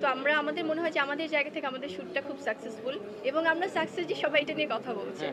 তো আমরা আমাদের মনে হয় যে আমাদের জায়গা থেকে আমাদের শ্যুটটা খুব সাকসেসফুল এবং আমরা সাকসেস যে সবাই এটা নিয়ে কথা বলছে।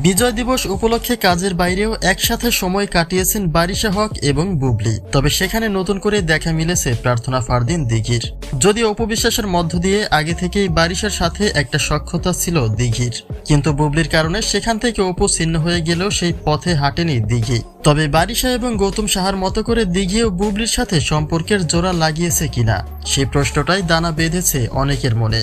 বিজয় দিবস উপলক্ষে কাজের বাইরেও একসাথে সময় কাটিয়েছেন বারিশা হক এবং বুবলি। তবে সেখানে নতুন করে দেখা মিলেছে প্রার্থনা ফারদিন দিঘির। যদিও অপবিশ্বাসের মধ্য দিয়ে আগে থেকেই বারিশার সাথে একটা সখ্যতা ছিল দিঘির, কিন্তু বুবলির কারণে সেখান থেকে অপু ছিন্ন হয়ে গেলেও সেই পথে হাঁটেনি দিঘি। তবে বারিশা এবং গৌতম সাহার মতো করে দিঘিও বুবলির সাথে সম্পর্কের জোড়া লাগিয়েছে কিনা সেই প্রশ্নটাই দানা বেঁধেছে অনেকের মনে।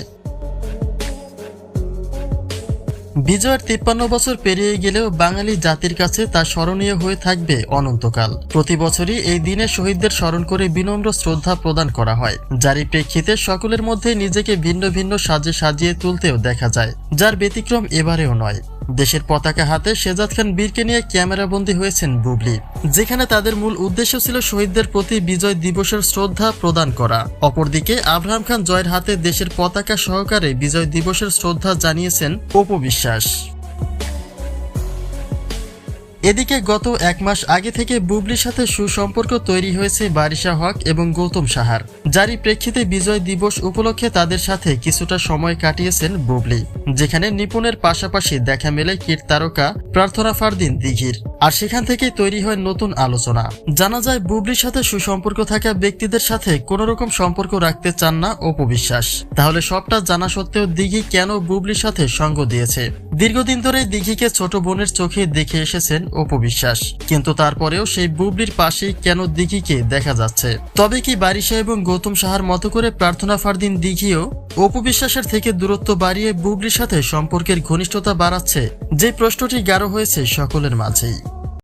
বিজয়ের 53 বছর পেরিয়ে গেলেও বাঙালি জাতির কাছে তা স্মরণীয় হয়ে থাকবে অনন্তকাল। প্রতি বছরই এই দিনে শহীদদের স্মরণ করে বিনম্র শ্রদ্ধা প্রদান করা হয়, যারই প্রেক্ষিতে সকলের মধ্যে নিজেকে ভিন্ন ভিন্ন সাজে সাজিয়ে তুলতেও দেখা যায়, যার ব্যতিক্রম এবারেও নয়। দেশের পতাকা হাতে শেজাদ খান বীরকে নিয়ে ক্যামেরাবন্দী হয়েছেন বুবলি, যেখানে তাদের মূল উদ্দেশ্য ছিল শহীদদের প্রতি বিজয় দিবসের শ্রদ্ধা প্রদান করা। অপরদিকে আব্রাহাম খান জয়ের হাতে দেশের পতাকা সহকারে বিজয় দিবসের শ্রদ্ধা জানিয়েছেন অপবিশ্বাস। এদিকে গত 1 মাস আগে থেকে বুবলির সাথে সুসম্পর্ক তৈরি হয়েছে বারিশা হক এবং গৌতম সাহার, যারই প্রেক্ষিতে বিজয় দিবস উপলক্ষে তাদের সাথে কিছুটা সময় কাটিয়েছেন বুবলি, যেখানে নিপুণের পাশাপাশি দেখা মেলে কিট তারকা প্রার্থনা ফারদিন দিঘির। আর সেখান থেকেই তৈরি হয় নতুন আলোচনা। জানা যায় বুবলির সাথে সুসম্পর্ক থাকা ব্যক্তিদের সাথে কোনো রকম সম্পর্ক রাখতে চান না অপবিশ্বাস। তাহলে সবটা জানা সত্ত্বেও দিঘি কেন বুবলির সাথে সঙ্গ দিয়েছে? দীর্ঘদিন ধরে দিঘিকে ছোট বোনের চোখে দেখে এসেছেন অপবিশ্বাস, কিন্তু তারপরেও সেই বুবলির পাশেই কেন দিঘিকে দেখা যাচ্ছে? তবে কি বারিশা এবং গৌতম সাহার মতো করে প্রার্থনা ফারদিন দিঘিও অপবিশ্বাসের থেকে দূরত্ব বাড়িয়ে বুবলির সাথে সম্পর্কের ঘনিষ্ঠতা বাড়াচ্ছে? যে প্রশ্নটি গাঢ় হয়েছে সকলের মাঝেই।